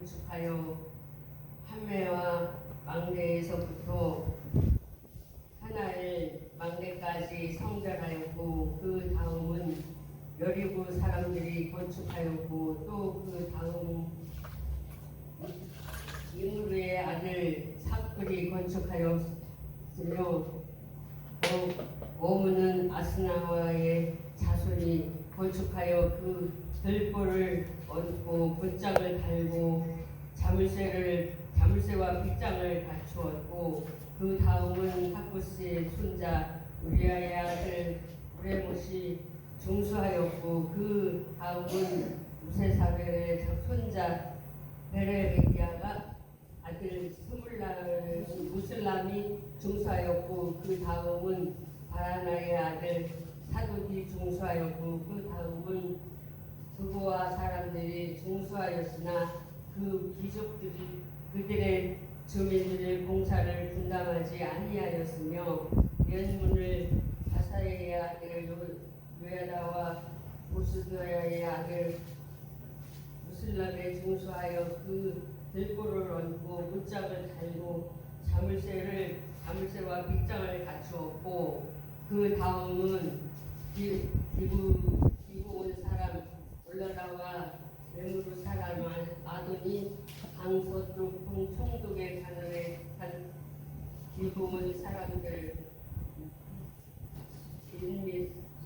건축하여 한매와 망대에서부터 하나엘 망대까지 성전하였고, 그 다음은 여리고 사람들이 건축하였고, 또 그 다음 이므르의 아들 삽글이 건축하였으며, 오므는 아스나와의 자손이 건축하여 그 들보를 얹고 굿장을 달고 자물쇠와 빗장을 갖추었고, 그 다음은 하쿠스의 손자 우리아의 아들 우레못이 중수하였고, 그 다음은 우세사벨의 손자 베레베기야가 아들 무슬람이 중수하였고, 그 다음은 바라나의 아들 사독이 중수하였고, 그 다음은 두고와 사람들이 중수하였으나 그 귀족들이 그들의 주민들의 공사를 분담하지 아니하였으며, 연문을 아사의 아들 요야다와 모스드야의 아들 무슬람에 중수하여 그 들보를 얹고 굿장을 달고 자물쇠와 빗장을 갖추었고, 그 다음은 기부 온 사람 올라라와 메무르 사람 아돈이 강서쪽 동총독의 가늘에 간 기부 온 사람들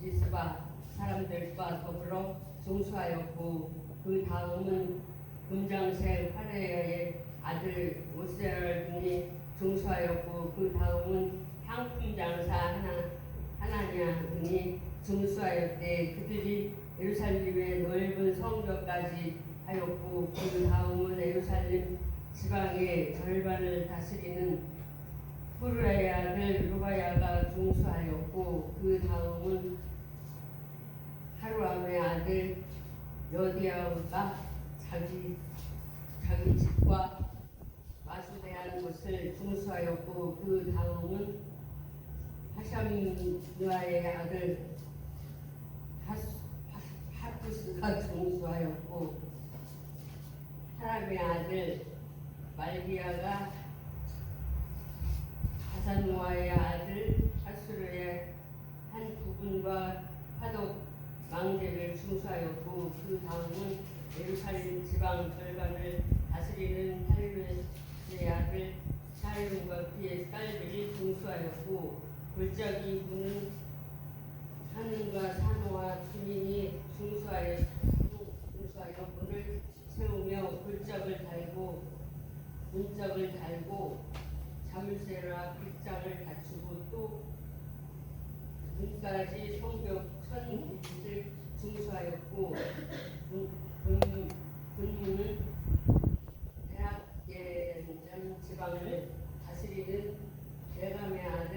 리스바 사람들과 더불어 중수하였고, 그 다음은 금장새 화레야의 아들 오세알 등이 중수하였고, 그 다음은 향품 장사 하나냐 등이 중수하였되, 그들이 예루살렘의 넓은 성벽까지 하였고, 그 다음은 예루살렘 지방의 절반을 다스리는 후르의 아들 루바야가 중수하였고, 그 다음은 하루암의 아들 여디야가 자기 집과 마수대한 것을 중수하였고, 그 다음은 하샴누아의 아들 하쿠스가 중수하였고, 사람의 아들 말기야가 하산누아의 아들 하수르의 한 부분과 화덕 망대를 중수하였고, 그 다음은 예루살렘 지방 절반을 다스리는 할루의 아들 샤lum과 그의 딸들이 중수하였고, 골짜기 문은 하늘과 산호와 주민이 중수하여 문을 세우며 문짝을 달고 자물쇠와 빗장을 갖추고, 또 문까지 성벽 천깃을 중수하였고, 군문은 대학계 지방을 다스리는 대감의 아들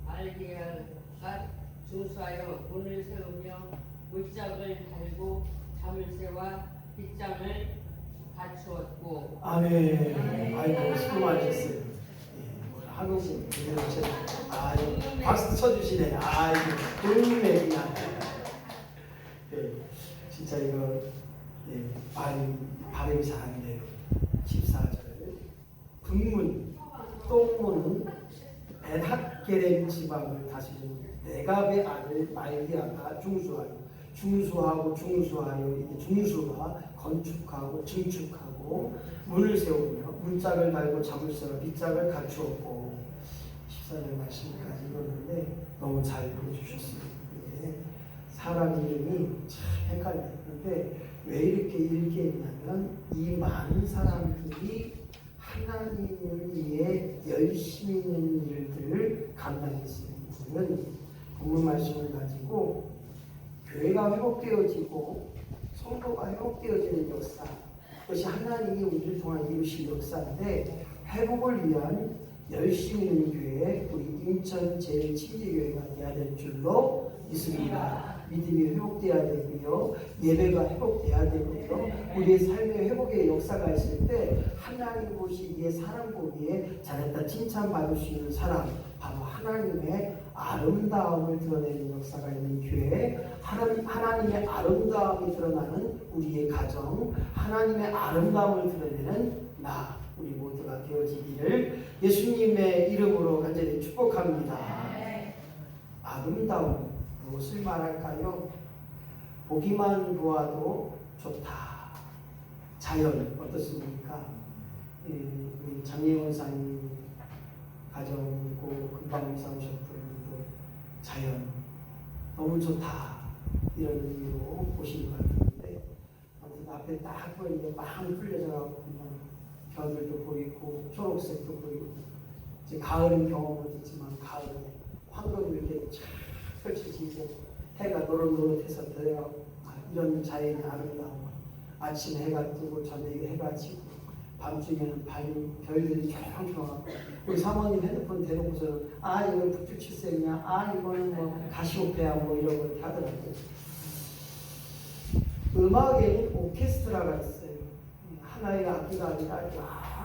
말기야가 중수하여 문을 세우며 문짝을 달고 자물쇠와 빗장을 갖추었고. 아멘. 아이고 수고 많으셨어요. 한국인 그대로 박수 쳐주시네. 아이고 돌매기나. 진짜 이거 발음이 잘하네요. 14절 분문 똥문은 벤학게렘 지방을 다스리는 네갑의 아들 말기야가 중수하고 이제 중수가 건축하고 증축하고 문을 세우며 문짝을 달고 자물쇠와 빗짝을 갖추었고, 14절 말씀까지 읽었는데 너무 잘 읽어주셨습니다. 사람 이름이 참 헷갈려요. 그런데 왜 이렇게 읽겠냐면, 이 많은 사람들이 하나님을 위해 열심히 있는 일들을 감당했습니다. 우리는 본문 말씀을 가지고 교회가 회복되어지고 성도가 회복되어지는 역사, 그것이 하나님이 우리를 통한 이루신 역사인데, 회복을 위한 열심히 있는 교회, 우리 인천 제7지교회가 되어야 될 줄로 믿습니다. 믿음이 회복되어야 되고요, 예배가 회복되어야 되고요, 우리의 삶의 회복의 역사가 있을 때 하나님 보시기에 사람 보기에 잘했다 칭찬받을 수 있는 사람, 바로 하나님의 아름다움을 드러내는 역사가 있는 교회, 하나님의 아름다움이 드러나는 우리의 가정, 하나님의 아름다움을 드러내는 나, 우리 모두가 되어지기를 예수님의 이름으로 간절히 축복합니다. 아름다움, 무엇을 말할까요? 보기만 보아도 좋다. 자연 어떻습니까? 우리 장예원 사님 가정이고 금방 이사 오셨던 분도 자연 너무 좋다 이런 의미로 보시는 것 같은데, 아무튼 앞에 딱 보이는데 막 풀려져가고 그냥 겨들도 보이고 초록색도 보이고, 이제 가을은 경험 못했지만 가을에 황금이 이렇게 쫙 펼쳐지고 해가 노릇노릇해서 들어가고, 이런 자연의 아름다움. 아침 해가 뜨고 저녁에 해가 지고 밤중에는 별들이 쫙쫙. 우리 사모님 핸드폰 대놓고서 이건 북두칠색이냐, 이거는 뭐 가시오페아 뭐 이런 거 이렇게 하더라고요. 음악에는 오케스트라가 있어요. 하나의 악기가 아니라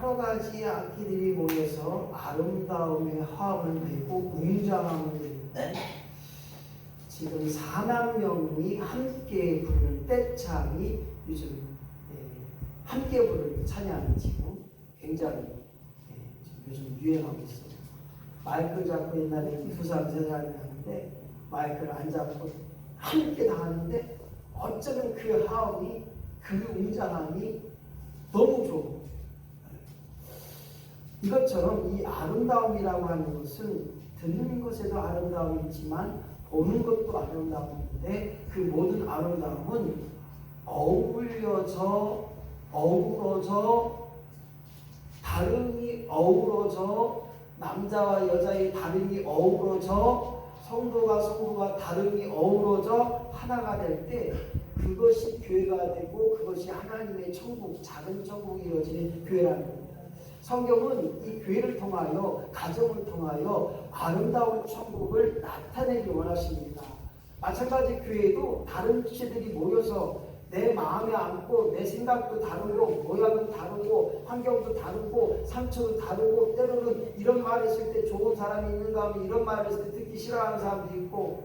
여러 가지 악기들이 모여서 아름다움의 화음을 내고 웅장함을 내는데, 지금 4만 명이 함께 부르는 떼창이 요즘 함께 부르는 찬양이 지금 굉장히 요즘 유행하고 있어요. 마이크를 잡고 옛날에 2사람 3사람이 하는데 마이크를 안 잡고 함께 다 하는데, 어쩌면 그 화음이, 그 웅장함이 너무 좋고, 이것처럼 이 아름다움이라고 하는 것은 듣는 것에도 아름다움이 있지만 보는 것도 아름다움인데, 그 모든 아름다움은 어울려져 어우러져 다름이 어우러져 남자와 여자의 다름이 어우러져 성도가 다름이 어우러져 하나가 될 때, 그것이 교회가 되고 그것이 하나님의 천국, 작은 천국이 이루어지는 교회라는 겁니다. 성경은 이 교회를 통하여, 가정을 통하여 아름다운 천국을 나타내기 원하십니다. 마찬가지 교회도 다른 지체들이 모여서 내 마음에 안고 내 생각도 다르고 모양도 다르고 환경도 다르고 상처도 다르고, 때로는 이런 말을 했을 때 좋은 사람이 있는가 하면 이런 말을 했을 때 듣기 싫어하는 사람도 있고,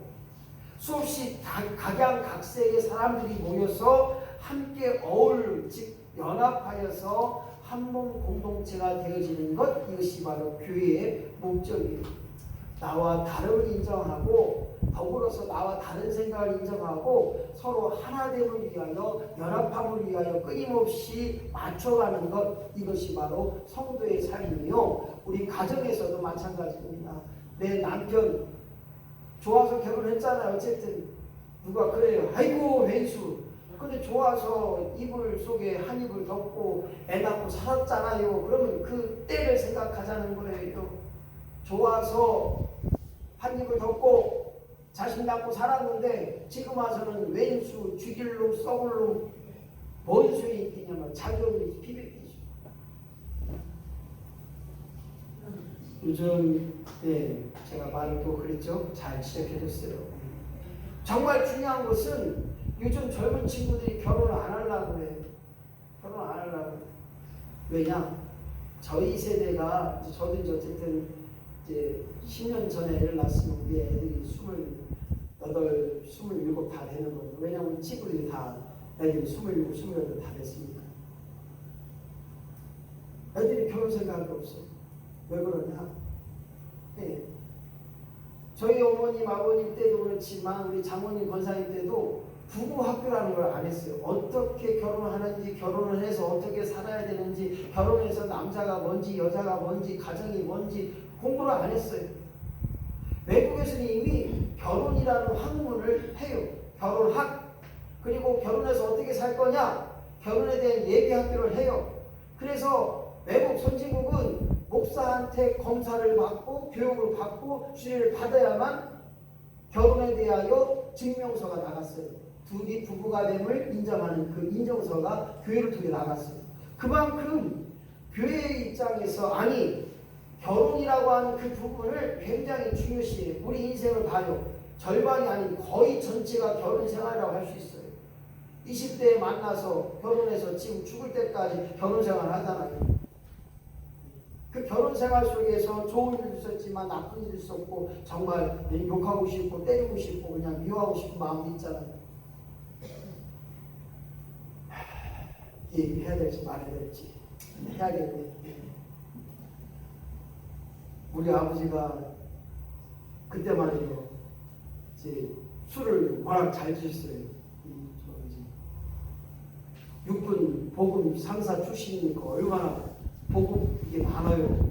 수없이 각양각색의 사람들이 모여서 함께 즉 연합하여서 한 몸 공동체가 되어지는 것, 이것이 바로 교회의 목적이에요. 나와 다름을 인정하고 더불어서 나와 다른 생각을 인정하고 서로 하나됨을 위하여, 연합함을 위하여 끊임없이 맞춰가는 것, 이것이 바로 성도의 삶이며, 우리 가정에서도 마찬가지입니다. 내 남편 좋아서 결혼했잖아요. 어쨌든 누가 그래요. 아이고 왼수. 근데 좋아서 이불 속에 한 이불 덮고 애 낳고 살았잖아요. 그러면 그 때를 생각하자는 거예요. 좋아서 한 이불 덮고 자식 낳고 살았는데 지금 와서는 왼수, 죽일 놈, 썩을 놈, 뭔 수에 있겠냐면 자격이 피백이죠. 요즘 제가 말을 또 그랬죠. 잘 지적해줬어요. 정말 중요한 것은 요즘 젊은 친구들이 결혼을 안 하려고 해요. 결혼 안 하려고. 왜냐? 저희 세대가, 저도 이제 어쨌든 이제 10년 전에 애를 낳았으면 우리 애들이 28, 27 다 되는 거예요. 왜냐하면 친구들이 다 애들이 27, 28 다 됐으니까. 애들이 결혼 생각이 없어요. 왜 그러냐? 저희 어머님, 아버님 때도 그렇지만 우리 장모님, 권사님 때도 부부 학교라는 걸 안 했어요. 어떻게 결혼하는지, 결혼을 해서 어떻게 살아야 되는지, 결혼해서 남자가 뭔지, 여자가 뭔지, 가정이 뭔지 공부를 안 했어요. 외국에서는 이미 결혼이라는 학문을 해요. 결혼학. 그리고 결혼해서 어떻게 살 거냐, 결혼에 대한 예비 학교를 해요. 그래서 외국 선진국은 목사한테 검사를 받고 교육을 받고 주례를 받아야만 결혼에 대하여 증명서가 나갔어요. 둘이 부부가 됨을 인정하는 그 인정서가 교회를 통해 나갔어요. 그만큼 교회의 입장에서, 결혼이라고 하는 그 부분을 굉장히 중요시해요. 우리 인생을 봐요. 절반이 아닌 거의 전체가 결혼 생활이라고 할 수 있어요. 20대에 만나서 결혼해서 지금 죽을 때까지 결혼 생활을 하잖아요. 그 결혼 생활 속에서 좋은 일도 있었지만 나쁜 일도 있었고, 정말 욕하고 싶고 때리고 싶고 그냥 미워하고 싶은 마음도 있잖아요. 얘기해야 될지 말아야 될지 해야겠네. 우리 아버지가 그때만 해도 이제 술을 워낙 잘 드셨어요. 육군 보급 상사 출신이니까 얼마나 보급 이게 많아요.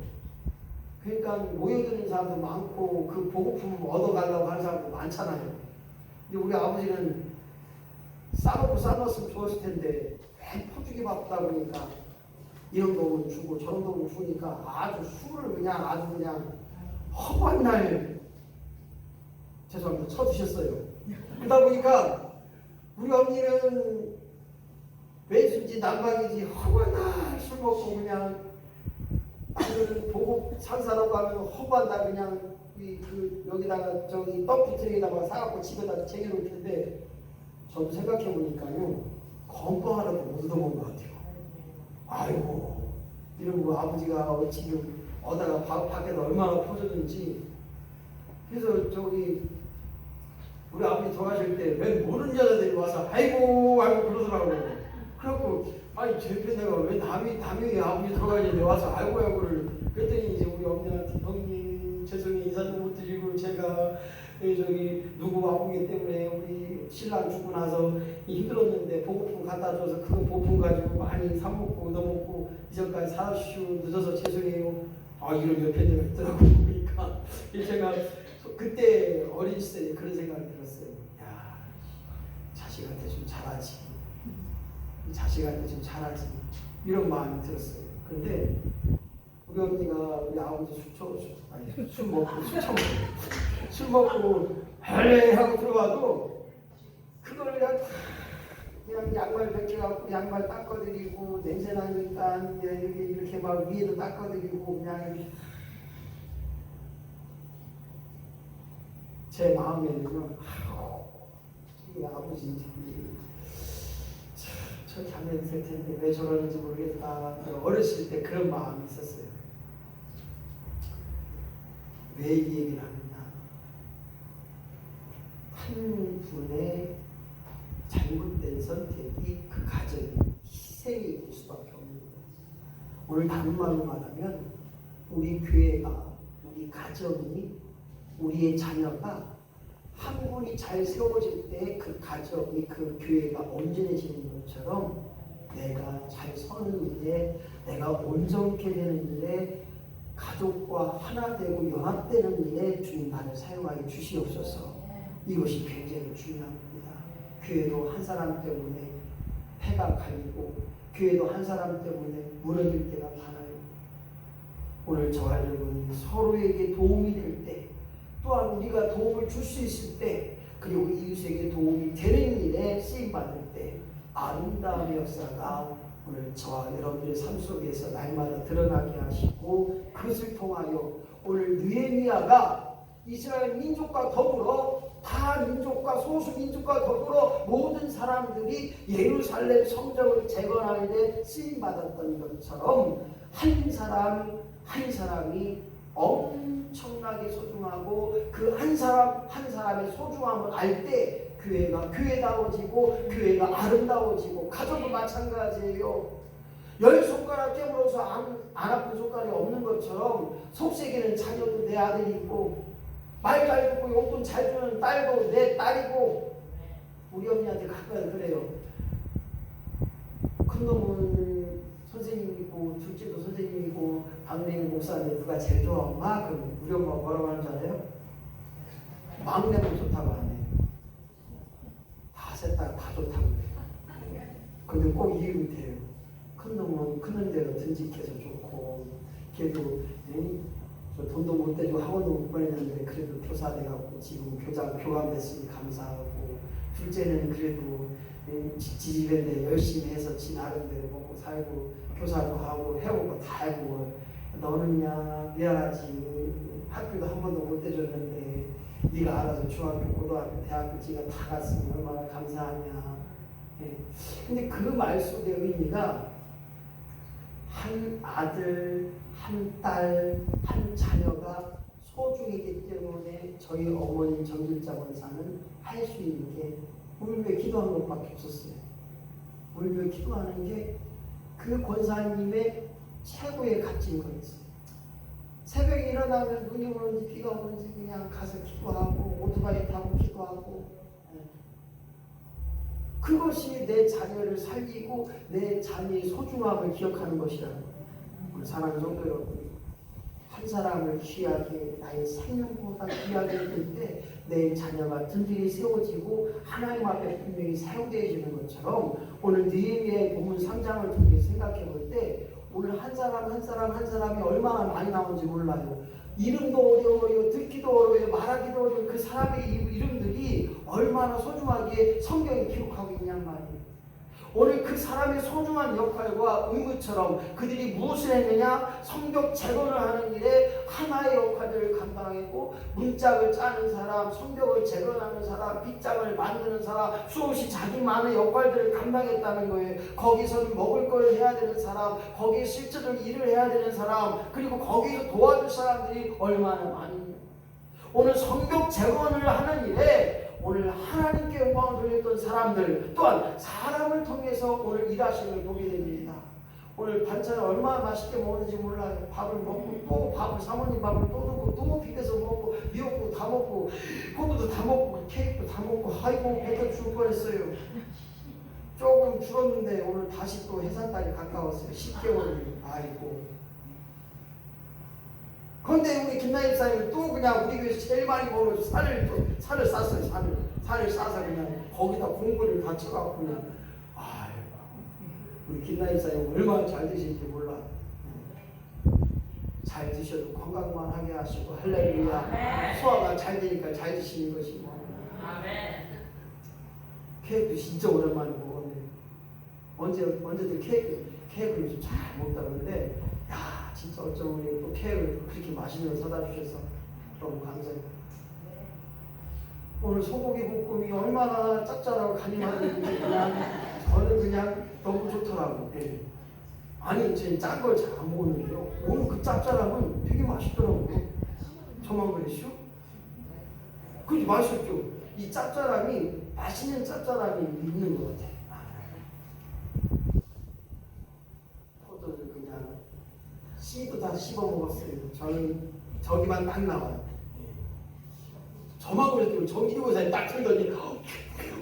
그러니까 모여드는 사람도 많고 그 보급품 얻어가려고 하는 사람도 많잖아요. 근데 우리 아버지는 싸먹었으면 좋았을 텐데 왜 퍼주기 바쁘다 보니까 이런 돈은 주고 저런 돈은 주니까 아주 술을 그냥 아주 그냥 허구한 날 죄송합니다 쳐주셨어요. 그러다 보니까 우리 언니는 외수인지 난방이지 허구한 날 술 먹고 그냥 나는 보고 상사라고 하면 허구한다 그냥 여기다가 저기 덤프트레이에다가 사갖고 집에다 챙겨놓을 텐데 저도 생각해 보니까요 건강하라고 못 얻어먹은 것 같아요. 아이고 이러고 아버지가 지금 어다가 밖에다 얼마나 퍼졌는지. 그래서 저기 우리 아버지 돌아가실 때 웬 모르는 여자들이 와서 아이고 그러더라고. 그래갖고 아니 쟤 내가 왜 남이 아버지 돌아가셨는데 와서 아이고를 그랬더니 이제 우리 어머니한테 형님 죄송해요 인사 좀 못 드리고 제가 저기 누구 아프기 때문에 우리 신랑 죽고 나서 힘들었는데 보고품 갖다 줘서 그 보품 가지고 많이 사 먹고 얻어먹고 이전까지 사주시고 늦어서 죄송해요. 아 이런 옆에 내가 있더라고. 그러니까 제가 그때 어린 시절에 그런 생각이 들었어요. 야 자식한테 좀 잘하지. 자식한테 좀 잘하지. 이런 마음이 들었어요. 근데 우리 언니가 우리 아버지 술 먹고 헬레 하고 들어가도 그걸 그냥 양말 벗겨갖고 양말 닦아드리고 냄새 나니까 이렇게 막 위에도 닦아드리고 그냥 이렇게 제 마음에는 이 아버지 저렇게 하면 될 텐데 왜 저러는지 모르겠다. 어렸을 때 그런 마음이 있었어요. 왜 이 얘기를 하느냐. 한 분의 잘못된 선택이 그 가정이 희생이 될 수밖에 없는 거예요. 오늘 다른 말로 말하면 우리 교회가, 우리 가정이, 우리의 자녀가 한 분이 잘 세워질 때 그 가정이, 그 교회가 온전해지는 것처럼 내가 잘 서는 일에, 내가 온전케 되는 일에, 가족과 하나 되고 연합되는 일에 주님 나를 사용하여 주시옵소서. 이것이 굉장히 중요합니다. 교회도 한 사람 때문에 해가 갈리고 교회도 한 사람 때문에 무너질 때가 많아요. 오늘 저와 여러분이 서로에게 도움이 될 때, 또한 우리가 도움을 줄 수 있을 때, 그리고 이웃에게 도움이 되는 일에 쓰임받을 때 아름다운 역사가 오늘 저와 여러분의 삶 속에서 날마다 드러나게 하시고, 그것을 통하여 오늘 느헤미야가 이스라엘 민족과 더불어 다 민족과 소수 민족과 더불어 모든 사람들이 예루살렘 성전을 재건하는 데 쓰임받았던 것처럼 한 사람 한 사람이 엄청나게 소중하고 그 한 사람 한 사람의 소중함을 알 때 교회가 교회다워지고 교회가 아름다워지고 가정도 마찬가지예요. 10손가락 깨물어서 안 아픈 손가락이 없는 것처럼 속세기는 자녀도 내 아들이고 말 잘 듣고 용돈 잘 주는 딸도 내 딸이고. 우리 언니한테 가끔 그래요. 큰 놈은 선생님이고 둘째도 선생님이고 막내는 목사인데 누가 제일 좋아 엄마? 그럼 우리 엄마가 뭐라고 하는 줄 알아요? 막내는 좋다고 하네. 다 셋 다 좋다고 그래요. 근데 꼭 이유가 돼요. 큰 놈은 크는 대로 듬직해서 좋고 걔도 저 돈도 못 대주고 학원도 못 보냈는데 그래도 교사 돼갖고 지금 교감됐으니 감사하고, 둘째는 그래도 지지배인데 열심히 해서 지 나름대로 먹고 살고 교사도 하고 해보고 다 하고, 너는야 미안하지 학교도 한 번도 못 대줬는데 네가 알아서 중학교 고등학교 대학교 지가 다 갔으니 얼마나 감사하냐. 근데 그 말 속의 의미가 한 아들, 한 딸, 한 자녀가 소중이기 때문에 저희 어머니 정길자 권사는 할 수 있는 게 울며 기도하는 것밖에 없었어요. 울며 기도하는 게 그 권사님의 최고의 값진 거였어요. 새벽에 일어나면 눈이 오는지 비가 오는지 그냥 가서 기도하고 오토바이 타고 기도하고, 그것이 내 자녀를 살리고 내 자녀의 소중함을 기억하는 것이라는 거예요. 우리 사랑하는 성도 여러분, 한 사람을 귀하게, 나의 생명보다 귀하게 될 때 내 자녀가 든든히 세워지고 하나님 앞에 분명히 사용되어지는 것처럼, 오늘 느헤미야의 본문 3장을 통해 생각해 볼 때 오늘 한 사람이 얼마나 많이 나오는지 몰라요. 이름도 어려워요. 듣기도 어려워요. 말하기도 어려워요. 그 사람의 이름들이 얼마나 소중하게 성경에 기록하고 있냔 말이에요. 오늘 그 사람의 소중한 역할과 의무처럼 그들이 무엇을 했느냐? 성벽 재건을 하는 일에 하나의 역할을 감당했고, 문짝을 짜는 사람, 성벽을 재건하는 사람, 빗장을 만드는 사람, 수없이 자기만의 역할들을 감당했다는 거예요. 거기서는 먹을 걸 해야 되는 사람, 거기에 실제로 일을 해야 되는 사람, 그리고 거기서 도와줄 사람들이 얼마나 많으냐. 오늘 성벽 재건을 하는 일에 오늘 하나님께 영광을 돌렸던 사람들, 또한 사람을 통해서 오늘 일하시는 걸 보게 됩니다. 오늘 반찬을 얼마나 맛있게 먹었는지 몰라요. 밥을 먹고 또 밥을, 사모님 밥을 또 넣고 또 비벼서 먹고 미역국 다 먹고 호두도 다 먹고 케이크도 다 먹고, 아이고 배가 죽을 뻔했어요. 조금 줄었는데 오늘 다시 또 해산달이 가까웠어요. 10개월이. 아이고. 그런데 우리 김나일 사님은 또 그냥 우리 교회에서 제일 많이 먹어서 산을 쌌어요. 산을 싸서 그냥 거기다 공부를 받쳐갖고 그냥, 우리 김나일 사님 얼마나 잘 드실지 몰라. 잘 드셔도 건강만 하게 하시고, 할렐루야. 소화가 잘 되니까 잘 드시는 것이고. 케이크도 진짜 오랜만에 먹었네. 언제들 케이크를 좀 잘 먹다 그러는데, 야, 진짜 어쩜 우리 또 케이크를 그렇게 맛있는 거 사다 주셔서 너무 감사해요. 오늘 소고기 볶음이 얼마나 짭짤하고 간이 맞는지 저는 그냥 너무 좋더라고. 예. 아니, 제 짠 걸 잘 안 먹었는데요, 오늘 그 짭짤함은 되게 맛있더라고요. 저만 그랬슈? 그게 맛있었죠. 이 짭짤함이, 맛있는 짭짤함이 있는 것 같아요. 포도를 그냥 씨도 다 씹어 먹었어요. 저는 저기만 딱 나와요. 저만 그랬더니 정기고사에 딱 틀더니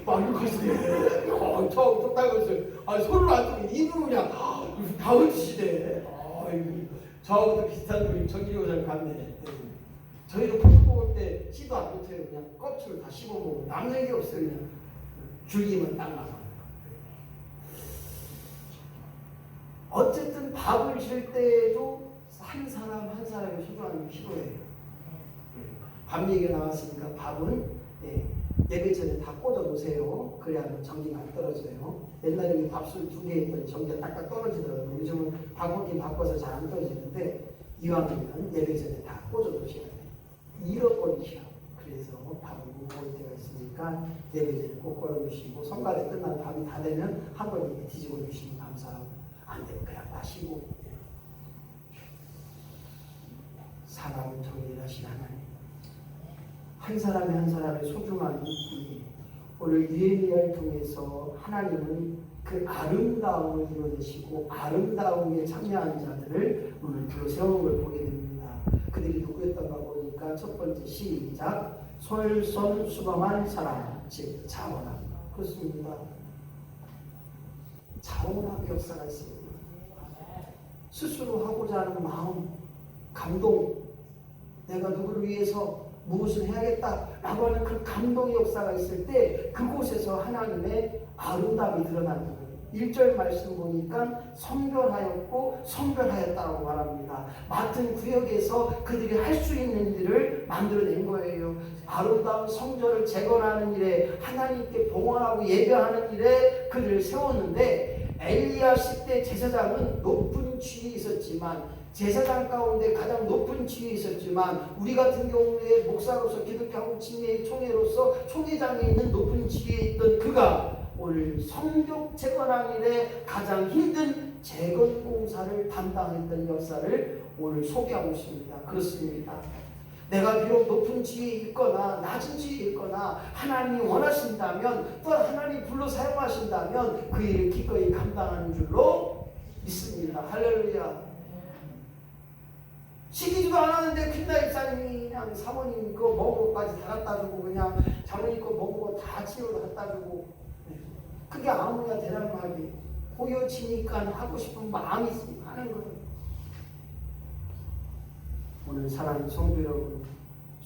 막 이러거든요. 저 딱딱했어요. 손을 안 뜨고 입으로 그냥 다 흩으시대. 저하고도 비슷한 분이 정기고사를 갔네. 저희도 포도 먹을 때 씨도 안 붙어요. 그냥 껍질을 다 씹어 먹고 남는 게 없어요. 그냥 줄기만 딱 나와요. 어쨌든 밥을 줄 때에도 한 사람의 소중함이 필요해요. 밥 얘기가 나왔으니까 밥은 예배 전에 다 꽂아 놓으세요. 그래야 전기가 안 떨어져요. 옛날에는 밥술 2개 했더니 전기가 딱딱 떨어지더라고요. 요즘은 방법이 바꿔서 잘 안 떨어지는데, 이왕이면 예배 전에 다 꽂아 놓으셔야 돼요. 잃어버리셔. 그래서 밥을 못 먹을 때가 있으니까 예배 전에 꼭 걸어 놓으시고, 성가대 끝나고 밥이 다 되면 한 번 이렇게 뒤집어 주시면 감사하고, 안 되면 그냥 마시고. 사람을 통해 일하신 하나님, 한 사람의 소중한 이 오늘 느헤미야를 통해서 하나님은 그 아름다움을 이루어내시고 아름다움에 참여한 자들을 오늘 불러 세우는 걸 보게 됩니다. 그들이 누구였던가 보니까 첫 번째, 시작, 솔선수범한 사람, 즉 자원함. 그렇습니다. 자원함의 역사가 있습니다. 스스로 하고자 하는 마음, 감동, 내가 누구를 위해서 무엇을 해야겠다라고 하는 그 감동의 역사가 있을 때 그곳에서 하나님의 아름다움이 드러나는 거예요. 1절 말씀 보니까 성별하였고 성별하였다고 말합니다. 맡은 구역에서 그들이 할 수 있는 일을 만들어낸 거예요. 아름다운 성전을 재건하는 일에, 하나님께 봉헌하고 예배하는 일에 그들을 세웠는데, 엘리야 시대 제사장은 높은 지위에 있었지만, 제사장 가운데 가장 높은 지위에 있었지만, 우리 같은 경우에 목사로서 기독교 한국 침례의 총회로서 총회장에 있는 높은 지위에 있던 그가 오늘 성벽 재건하는 일에 가장 힘든 재건 공사를 담당했던 역사를 오늘 소개하고 있습니다. 그렇습니다. 내가 비록 높은 지위에 있거나 낮은 지위에 있거나 하나님이 원하신다면, 또 하나님이 불러 사용하신다면 그 일을 기꺼이 감당하는 줄로 있습니다. 할렐루야. 시키지도 않았는데 큰날 입사님이 그냥 사모님 거 먹은 것까지 다 갖다 주고 그냥 장모님 거 먹은 거 다 치우러 갖다 주고 그게 아무야 되란 말이 보여지니까 하고 싶은 마음이 있으면 하는 거예요. 오늘 사랑하는 성도 여러분,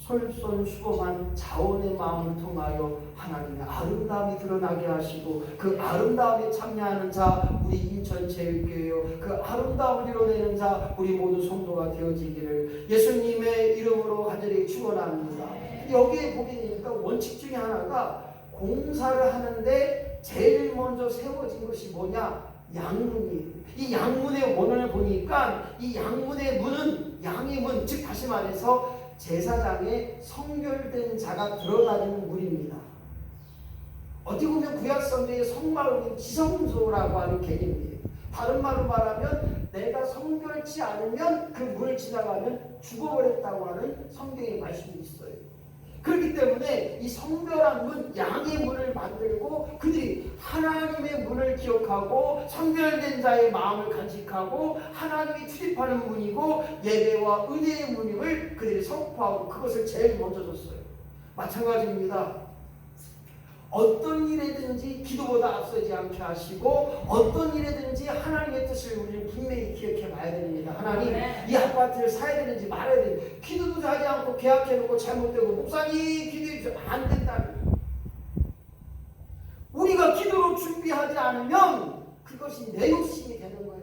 솔선수범한 자원의 마음을 통하여 하나님의 아름다움이 드러나게 하시고 그 아름다움에 참여하는 자 우리 인천제일교회요 그 아름다움을 이뤄내는 자 우리 모두 성도가 되어지기를 예수님의 이름으로 간절히 축원합니다. 여기에 보게 되니까 원칙 중에 하나가 공사를 하는데 제일 먼저 세워진 것이 뭐냐? 양문이에요. 이 양문의 원언을 보니까 이 양문의 문은 양의 문, 즉 다시 말해서 제사장의 성결된 자가 드러나는 문입니다. 어떻게 보면 구약성경의 성막은 지성소라고 하는 개념이에요. 다른 말로 말하면 내가 성결치 않으면 그 문을 지나가면 죽어버렸다고 하는 성경의 말씀이 있어요. 그렇기 때문에 이 성결한 문, 양의 문을 만들고 그들이 하나님의 문을 기억하고 성결된 자의 마음을 간직하고 하나님이 출입하는 문이고 예배와 은혜의 문임을 그들이 선포하고 그것을 제일 먼저 줬어요. 마찬가지입니다. 어떤 일에든지 기도보다 앞서지 않게 하시고 어떤 일에든지 하나님의 뜻을 우리는 분명히 기억해 봐야 됩니다. 하나님 이 아파트를 사야 되는지 말아야 되는지 기도도 하지 않고 계약해놓고 잘못되고 목사님 기도해 주세요. 안 된다는 우리가 기도로 준비하지 않으면 그것이 내 욕심이 되는 거예요.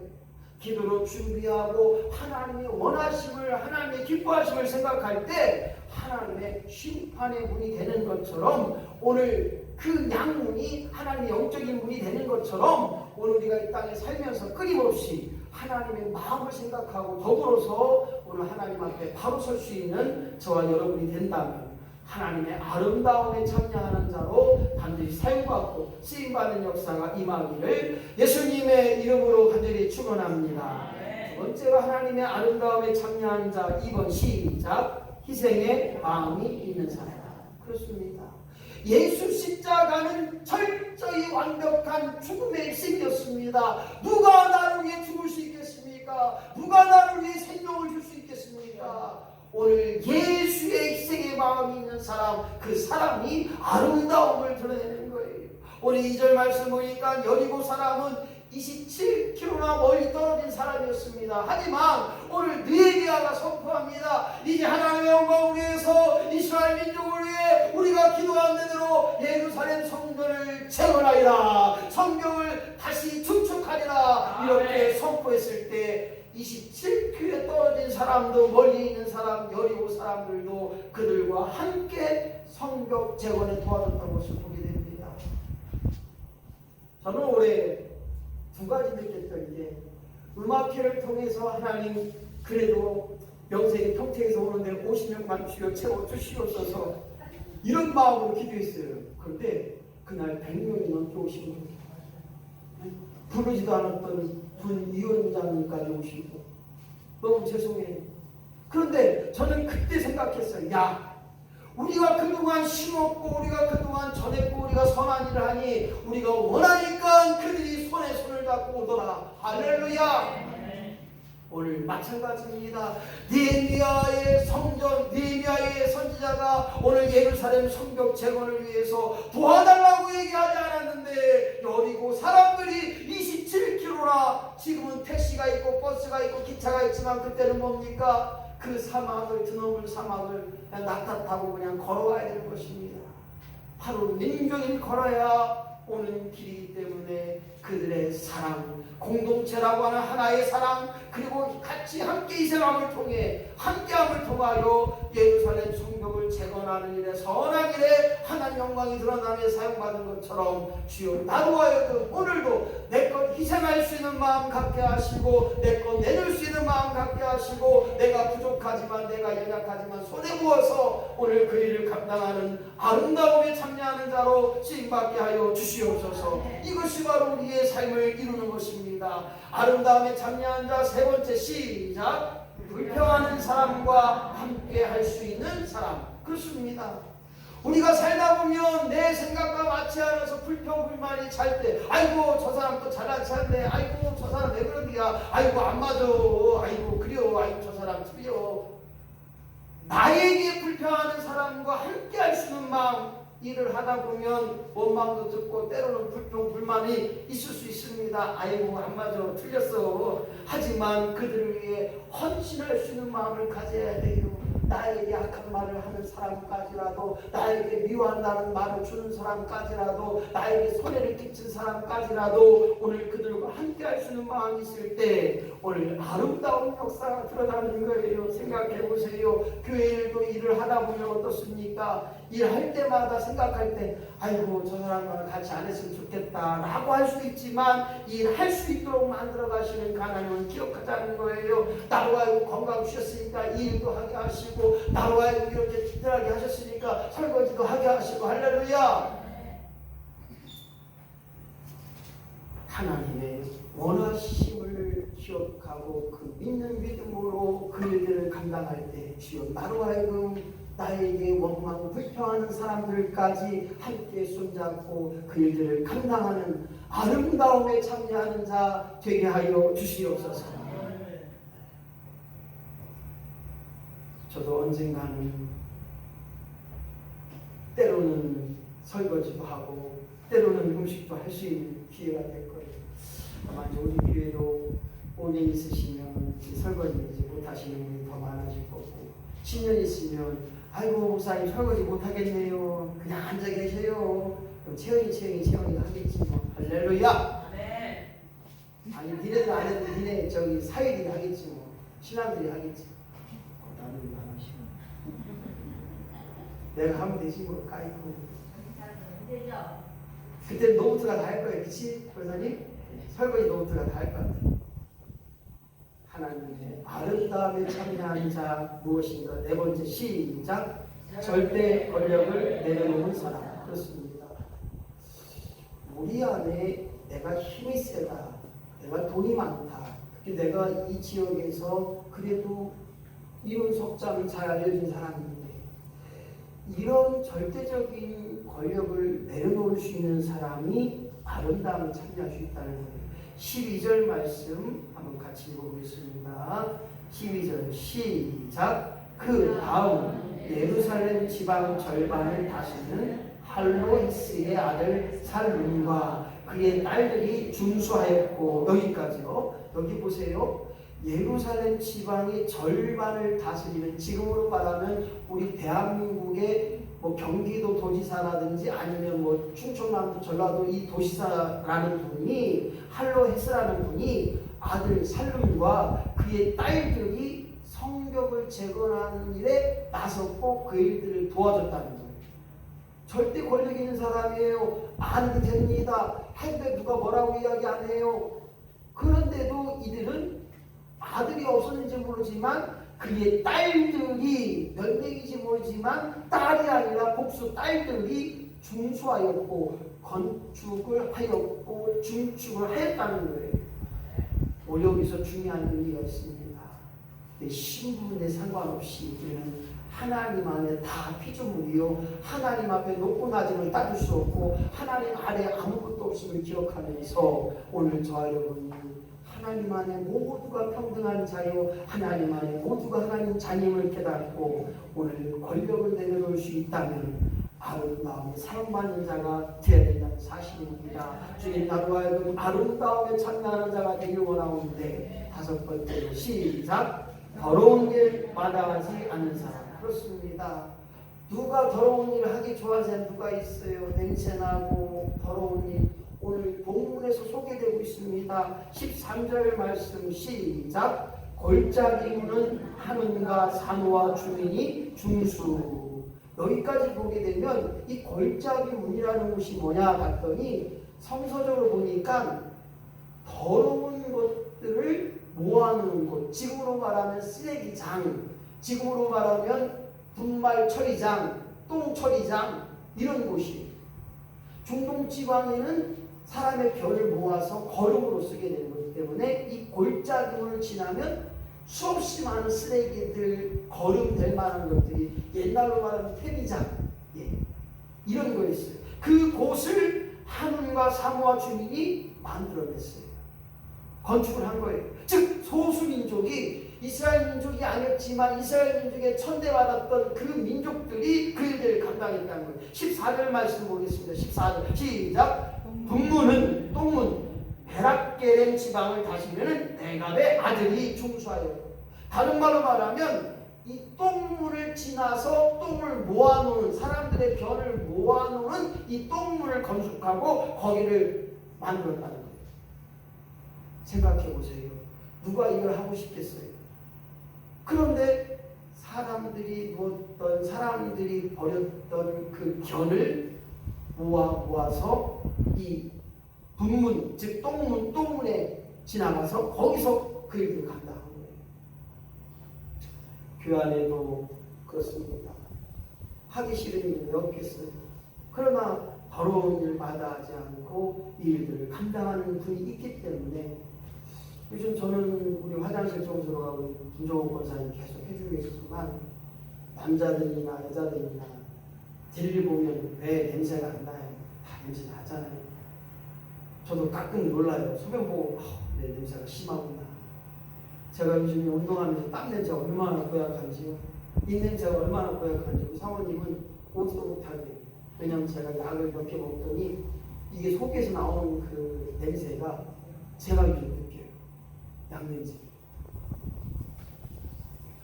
기도로 준비하고 하나님의 원하심을 하나님의 기뻐하심을 생각할 때 하나님의 심판의 문이 되는 것처럼 오늘 그 양문이 하나님의 영적인 문이 되는 것처럼 오늘 우리가 이 땅에 살면서 끊임없이 하나님의 마음을 생각하고 더불어서 오늘 하나님 앞에 바로 설 수 있는 저와 여러분이 된다면 하나님의 아름다움에 참여하는 자로 반드시 사용받고 쓰임받는 역사가 임하기를 예수님의 이름으로 간절히 축원합니다. 두 번째로 하나님의 아름다움에 참여하는 자 2번 시작 희생의 마음이 있는 사람. 그렇습니다. 예수 십자가는 철저히 완벽한 죽음의 희생이었습니다. 누가 나를 위해 죽을 수 있겠습니까? 누가 나를 위해 생명을 줄 수 있겠습니까? 오늘 예수의 희생의 마음이 있는 사람, 그 사람이 아름다움을 드러내는 거예요. 오늘 2절 말씀 보니까 여리고 사람은 27km나 멀리 떨어진 사람이었습니다. 하지만 오늘 느헤미야가 선포합니다. 이제 하나님의 영광을 위해서 이스라엘 민족을 위해 우리가 기도한 대로 예루살렘 성전을 재건하리라. 성경을 다시 축축하리라. 이렇게 선포했을 때 27km에 떨어진 사람도 멀리 있는 사람 여리고 사람들도 그들과 함께 성벽 재건에 도와줬던 것을 보게 됩니다. 저는 올해 두 가지 느꼈던 게 음악회를 통해서 하나님 그래도 명색이 평택에서 오는데 50명만 주여 채워주시옵소서 이런 마음으로 기도했어요. 그런데 그날 100명이 넘게 오신 거예요. 부르지도 않았던 군 위원장님까지 오시고 너무 죄송해요. 그런데 저는 그때 생각했어요. 야, 우리가 그동안 심었고 우리가 그동안 전했고 우리가 선한 일을 하니 우리가 원하니까 그들이 손에 손을 잡고 오더라. 할렐루야. 오늘 마찬가지입니다. 느헤미야의 성전, 느헤미야의 선지자가 오늘 예루살렘 성벽 재건을 위해서 도와달라고 얘기하지 않았는데 여리고 사람들이 27km나 지금은 택시가 있고 버스가 있고 기차가 있지만 그때는 뭡니까? 그 사막을 드넓은 사막을 그냥 낙타 타고 그냥 걸어와야 되는 것입니다. 하루 냉종일 걸어야 오는 길이기 때문에 그들의 사랑, 공동체라고 하는 하나의 사랑, 그리고 같이 함께 희생함을 통해 함께함을 통하여 예루살렘 성벽을 재건하는 일에 선한 일에 하나님 영광이 드러나며 사용받은 것처럼 주여 나도 하여금 오늘도 내 것 희생할 수 있는 마음 갖게 하시고 내 것 내줄 수 있는 마음 갖게 하시고 내가 부족하지만 내가 연약하지만 손에 부어서 오늘 그 일을 감당하는 아름다움에 참여하는 자로 쓰임받게 하여 주시옵소서. 이것이 바로 우리의 삶을 이루는 것입니다. 아름다움에 참여한 자 세 번째 시작. 불평하는 사람과 함께 할 수 있는 사람. 그렇습니다. 우리가 살다 보면 내 생각과 맞지 않아서 불평불만이 잘 때 아이고 저 사람 또 잘나지 않네 아이고 저 사람 왜 그러냐? 아이고 안 맞아. 아이고 그래요. 아이고 저 사람 틀려. 나에게 불평하는 사람과 함께 할 수 있는 마음, 일을 하다 보면 원망도 듣고 때로는 불평 불만이 있을 수 있습니다. 아이고 안 맞아 틀렸어. 하지만 그들을 위해 헌신할 수 있는 마음을 가져야 돼요. 나에게 악한 말을 하는 사람까지라도, 나에게 미워한다는 말을 주는 사람까지라도, 나에게 손해를 끼친 사람까지라도 오늘 그들과 함께 할 수 있는 마음이 있을 때 오늘 아름다운 역사가 드러나는 거예요. 생각해 보세요. 교회일도 일을 하다 보면 어떻습니까? 일할 때마다 생각할 때 아이고 저 사람과 같이 안 했으면 좋겠다 라고 할 수 있지만, 일할 수 있도록 만들어 가시는 하나님은 기억하자는 거예요. 나로 하여금 건강 주셨으니까 일도 하게 하시고, 나로 하여금 이렇게 기대하게 하셨으니까 설거지도 하게 하시고, 할렐루야. 하나님의 원하심을 기억하고 그 믿는 믿음으로 그 일들을 감당할 때 주여 나로 하여금 나에게 원망 불평하는 사람들까지 함께 손잡고 그 일들을 감당하는 아름다움에 참여하는 자 되게 하여 주시옵소서. 저도 언젠가는 때로는 설거지도 하고 때로는 음식도 할 수 있는 기회가 될 거예요. 아마 우리 교회도 5년 있으시면 설거지 못하시는 분이 더 많아질 거고, 10년 있으면 아이고 목사님 설거지 못하겠네요. 그냥 앉아 계세요. 그럼 채영이가 하겠지 뭐. 할렐루야. 네. 아니 니네들 안 해도 니네 저기 사회들이 하겠지 뭐. 신랑들이 하겠지. 나는 안 하시고. 내가 하면 되지 뭐. 까이고. 그때 노트가 다 할 거예요. 그치? 권사님? 설거지 노트가 다 할 것 같아요. 하나님의 아름다움에 참여하는 자 무엇인가? 네 번째 시작. 절대 권력을 내려놓은 사람. 그렇습니다. 우리 안에 내가 힘이 세다, 내가 돈이 많다, 내가 이 지역에서 그래도 이론 속담은 잘 알려진 사람인데 이런 절대적인 권력을 내려놓을 수 있는 사람이 아름다움을 참여할 수 있다는 거예요. 12절 말씀 한번 같이 읽어보겠습니다. 12절 시작. 그 다음 예루살렘 지방 절반을 다스리는 할로헤스의 아들 살룸과 그의 딸들이 준수하였고, 여기까지요. 여기 보세요. 예루살렘 지방의 절반을 다스리는, 지금으로 말하면 우리 대한민국의 뭐 경기도 도지사라든지 아니면 뭐 충청남도 전라도 이 도시사라는 분이, 할로헤스라는 분이 아들 살룸과 그의 딸들이 성벽을 재건하는 일에 나섰고 그 일들을 도와줬다는 거예요. 절대 권력 있는 사람이에요. 안 해도 됩니다. 해도 누가 뭐라고 이야기 안 해요. 그런데도 이들은 아들이 없었는지 모르지만 그의 딸들이 몇 명인지 모르지만 딸이 아니라 복수 딸들이 중수하였고 건축을 하였고 중축을 하였다는 거예요. 여기서 중요한 의미가 있습니다. 내 신분에 상관없이 우리는 하나님 안에 다 피조물이요, 하나님 앞에 높고 낮음을 따질 수 없고 하나님 아래 아무것도 없음을 기억하면서 오늘 저와 여러분이 하나님 안에 모두가 평등한 자요, 하나님 안에 모두가 하나님 자님을 깨닫고 오늘 권력을 내려놓을 수 있다면 아름다움에 사랑받는 자가 되어야 된다는 사실입니다. 주님, 나로 하여금 아름다움에 참여하는 자가 되길 원하오는데, 다섯 번째로 시작. 더러운 일 마다하지 않는 사람. 그렇습니다. 누가 더러운 일을 하기 좋아하는 사람 누가 있어요? 냄새나고 더러운 일. 오늘 본문에서 소개되고 있습니다. 13절 말씀 시작. 골짜기 문은 하늘과 산호와 주민이 중수. 여기까지 보게 되면 이 골짜기 문이라는 곳이 뭐냐 봤더니 성서적으로 보니까 더러운 것들을 모아놓은 곳, 지금으로 말하면 쓰레기장, 지금으로 말하면 분말 처리장, 똥 처리장, 이런 곳이. 중동 지방에는 사람의 별을 모아서 거름으로 쓰게 되는 거기 때문에 이 골짜기문을 지나면 수없이 많은 쓰레기들, 거름될 만한 것들이, 옛날로 말하면 태비장, 이런 거였어요. 그 곳을 하눈과 사모아 주민이 만들어냈어요. 건축을 한 거예요. 즉 소수민족이 이스라엘 민족이 아니었지만 이스라엘 민족에 천대받았던 그 민족들이 그 일들을 감당했다는 거예요. 14절 말씀 보겠습니다. 14절 시작. 분문은 똥문 베락게렘 지방을 다시면은 네갑의 아들이 중수하여. 다른 말로 말하면 이 똥문을 지나서 똥을 모아놓은 사람들의 변을 모아놓은 이 똥문을 건축하고 거기를 만들었다는 거예요. 생각해 보세요. 누가 이걸 하고 싶겠어요? 그런데 사람들이 놓았던 사람들이 버렸던 그 견을 모아서 이 분문 즉 똥문에 지나가서 거기서 그 일을 감당한 거예요. 교회 안에도 그렇습니다. 하기 싫은 일은 왜 없겠어요? 그러나 더러운 일 마다하지 않고 이 일들을 감당하는 분이 있기 때문에 요즘 저는 우리 화장실 청소를 하고 김종호 권사님 계속 해주고 계시지만 남자들이나 여자들이나 딜을 보면 왜 냄새가 안 나요? 다 냄새 나잖아요. 저도 가끔 놀라요. 소변 보고 내 냄새가 심하구나. 제가 요즘에 운동하면서 땀 냄새가 얼마나 고약한지요. 이 냄새가 얼마나 고약한지 사모님은 오지도 못하게. 왜냐하면 제가 약을 몇 개 먹더니 이게 속에서 나오는 그 냄새가 제가 요즘 느껴요. 약 냄새.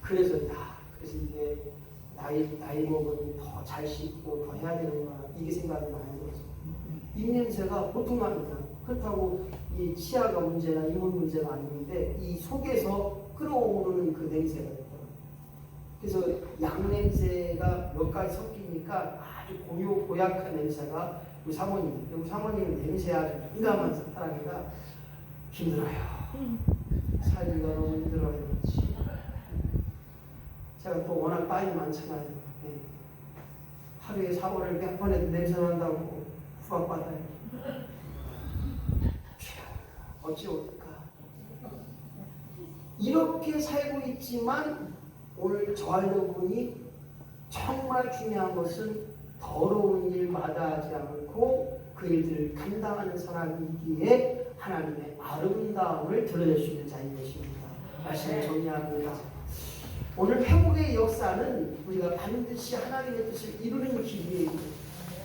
그래서 이게 나이 먹으면 더 잘 씻고 더 해야 되는구나 이게 생각이 많이 들었어요. 입 냄새가 보통 아니다. 그렇다고 이 치아가 문제나 이문 문제가 아닌데 이 속에서 끌어오르는 그 냄새가 있더라고요. 그래서 양 냄새가 몇 가지 섞이니까 아주 고약한 냄새가 우리 사모님은 냄새 아주 민감한 사람이라 힘들어요. 살기가 너무 힘들어요. 제가 또 워낙 땀이 많잖아요. 하루에 샤워를 몇 번 해도 냄새 난다고 후각받아요. 어찌올까? 이렇게 살고 있지만 오늘 저하려고 보니 정말 중요한 것은 더러운 일 마다하지 않고 그 일들을 감당하는 사람이기에 하나님의 아름다움을 드러낼 수 있는 자인 것입니다. 말씀을 정리합니다. 오늘 회복의 역사는 우리가 반드시 하나님의 뜻을 이루는 길이에요.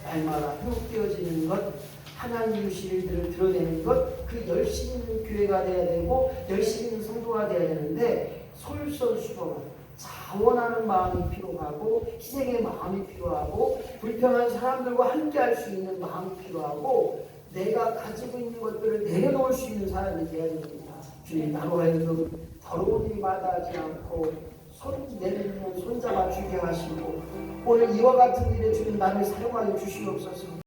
날마다 회복되어지는 것, 하나님 주신 일들을 드러내는 것, 그 열심 있는 교회가 되어야 되고 열심 있는 성도가 되어야 되는데 솔선수범한 자원하는 마음이 필요하고 희생의 마음이 필요하고 불평한 사람들과 함께 할 수 있는 마음이 필요하고 내가 가지고 있는 것들을 내려놓을 수 있는 사람이 되어야 됩니다. 주님 나로 하여금 더러운 일 마다하지 않고 손 내밀면 손잡아 주게 하시고 오늘 이와 같은 일에 주님 나를 사용하여 주시옵소서.